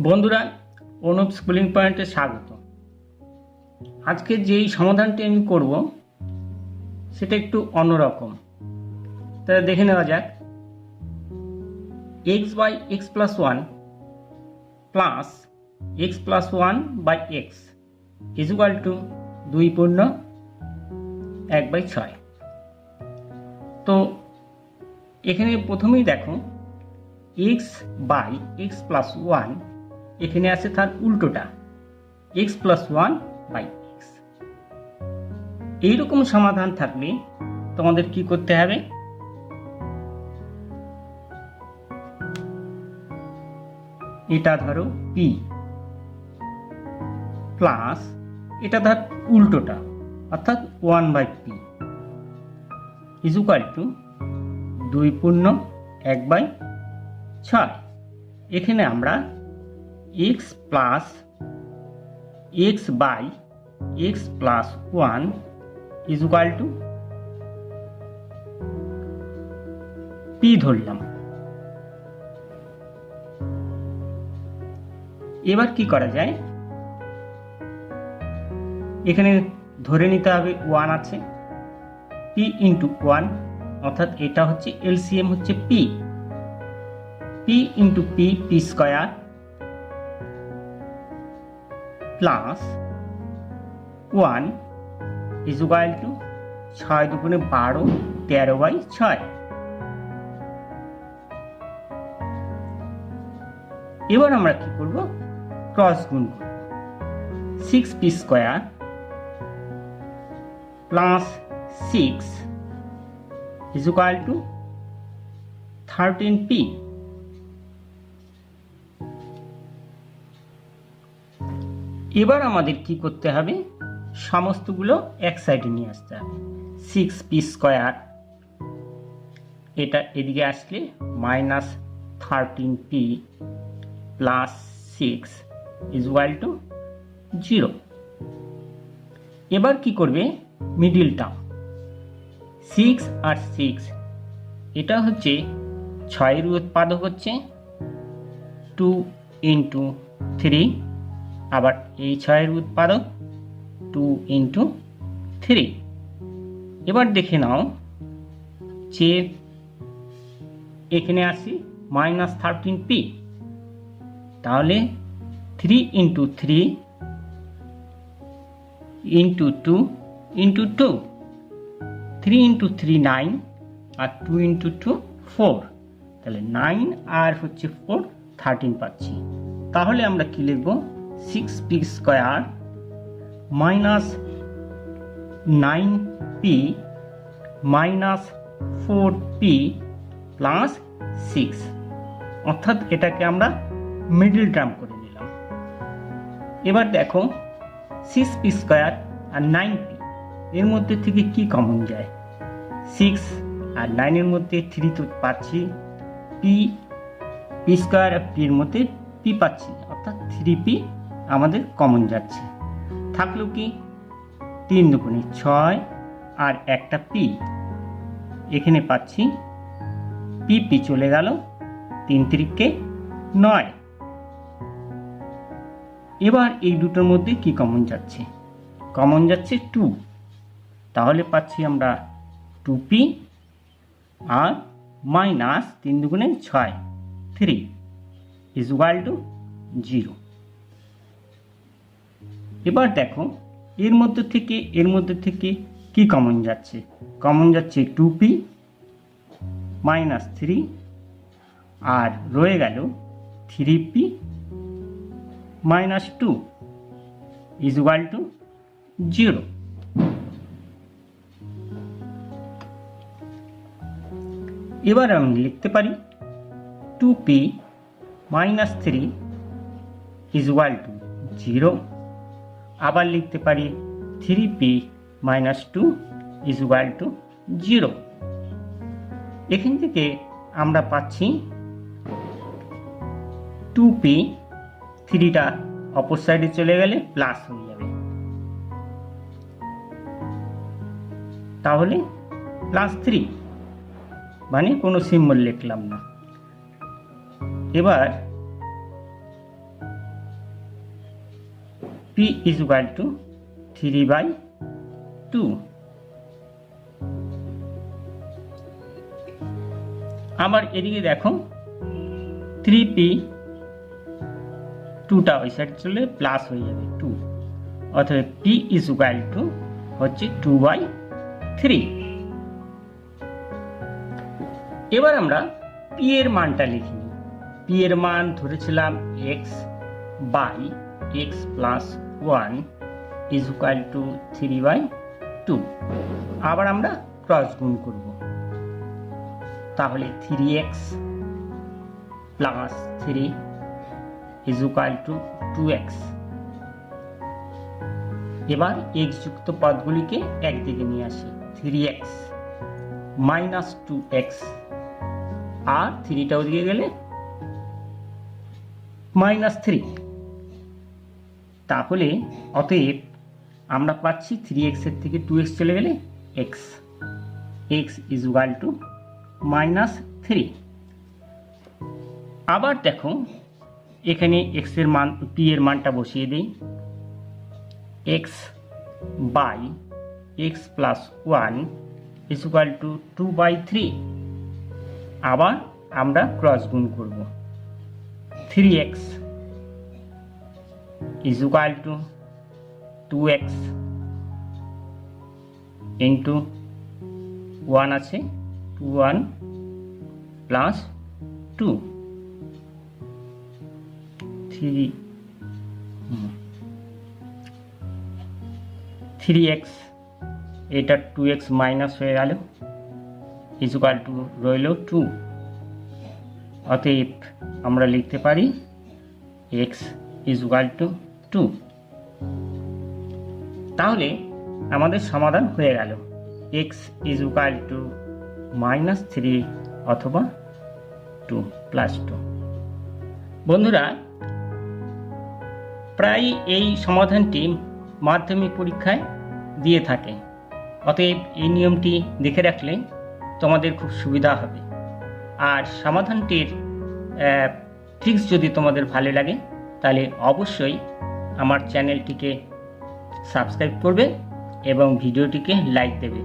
বন্ধুরা, অনুপ স্কুলিং পয়েন্টে স্বাগত। আজকে যেই সমাধানটি আমি করব সেটা একটু অন্যরকম। তাহলে দেখে নেওয়া যাক। X by x plus one plus x plus one by x is equal to 2/1/6। তো এখানে প্রথমেই দেখো x by x plus one, এখানে আছে তার উল্টোটা x plus one by x. এইরকম সমাধান থাকলে তোমাদের কি করতে হবে? এটা ধরো পি প্লাস এটা ধর উল্টোটা অর্থাৎ 1/p ইজ ইকুয়াল টু 2/1/6। এখানে আমরা x plus x by x plus 1 is equal to p ধরলাম। এবার কি করা যায়? এখানে ধরে নিতে হবে 1 আছে, p ইন্টু 1 অর্থাৎ এটা হচ্ছে এলসিএম হচ্ছে p into p square plus 1 is equal two 6 দুগুণে 12 13/6। এবার আমরা কি করব? ক্রস গুণ করব। 6p square plus 6 is equal two 13p। এবার আমাদের কি করতে হবে? সমস্তগুলো এক সাইডে নিয়ে আসতে হবে। 6p স্কয়ার এটা এদিকে আসলে minus 13p plus 6 is equal two 0। এবার কি করবে? মিডিল টার্ম 6 আর 6, এটা হচ্ছে 6 এর উৎপাদক হচ্ছে 2 ইন্টু 3, আবার এই 6 এর উৎপাদক 2 ইন্টু 3। এবার দেখে নাও যে এখানে আসি মাইনাস 13p, তাহলে 3 ইন্টু 3 ইন্টু 2 ইন্টু 2, 3 ইন্টু 3 9 আর 2 ইন্টু 2 4, তাহলে 9 আর হচ্ছে 4 13 পাচ্ছি। তাহলে আমরা কি লিখব? 6p square minus 9p minus 4p plus 6, অর্থাৎ এটাকে আমরা মিডল টার্ম করে নিলাম। এবার দেখো 6p স্কয়ার আর 9p এর মধ্যে থেকে কি কমন যায়? 6 আর 9 এর মধ্যে 3 তো পাচ্ছি, p স্কয়ার আর p এর মধ্যে p পাচ্ছি, অর্থাৎ 3p আমাদের কমন যাচ্ছে। থাকলো কি 3 দুগুণে 6 আর একটা p, এখানে পাচ্ছি p চলে গেল, 3 3 9। এবার এই দুটোর মধ্যে কি কমন যাচ্ছে? কমন যাচ্ছে 2, তাহলে পাচ্ছি আমরা 2p আর মাইনাস 3 দুগুণে 6 3 ইজ ইকুয়াল টু 0। এবার দেখো এর মধ্যে থেকে কি কমন যাচ্ছে? কমন যাচ্ছে 2p মাইনাস 3 আর রয়ে গেল 3p minus 2 is equal two 0। এবার আমি লিখতে পারি 2p minus 3 is equal two 0। আবার লিখতে পারি 3p minus 2 is equal two 0। এখান থেকে আমরা পাচ্ছি 2p, 3টা অপর সাইডে চলে গেলে প্লাস হয়ে যাবে, তাহলে প্লাস 3, মানে কোনো সিম্বল লিখলাম না। এবার p is equal to 3/2। আবার এদিকে দেখো 3p 2টা ওই সাইড চলে প্লাস হয়ে যাবে 2, অর্থাৎ p is equal to হচ্ছে 2/3। এবার আমরা p এর মানটা লিখি। p এর মান ধরেছিলাম x by x plus 1 is equal to 3/2। আবার আমরা ক্রস গুণ করব, তাহলে 3x plus 3 is equal to 2x। এবার x যুক্ত পদগুলিকে একদিকে নিয়ে আসি, 3x মাইনাস 2x, আর 3টা ওদিকে গেলে -3। তাহলে অতএব আমরা পাচ্ছি 3x এর থেকে 2x চলে গেলে x is equal to -3। আবার দেখো এখানে x এর মান p এর মানটা বসিয়ে দেই, x by x plus 1 is equal to 2/3। আবার আমরা ক্রস গুণ করব, 3x is equal to 2x into 1 আছে 1 প্লাস 2 3x, এটা 2x মাইনাস হয়ে গেল, is equal to রইল 2। অতএব আমরা লিখতে পারি x is equal to 2। তাহলে আমাদের সমাধান হয়ে গেল, x is equal to -3 অথবা 2 প্লাস 2। বন্ধুরা, প্রায় এই সমাধানটি মাধ্যমিক পরীক্ষায় দিয়ে থাকে, অতএব এই নিয়মটি দেখে রাখলে তোমাদের খুব সুবিধা হবে। আর সমাধানটির ট্রিক্স যদি তোমাদের ভালো লাগে তাহলে অবশ্যই আমার চ্যানেলটিকে সাবস্ক্রাইব করবে এবং ভিডিওটিকে লাইক দেবে।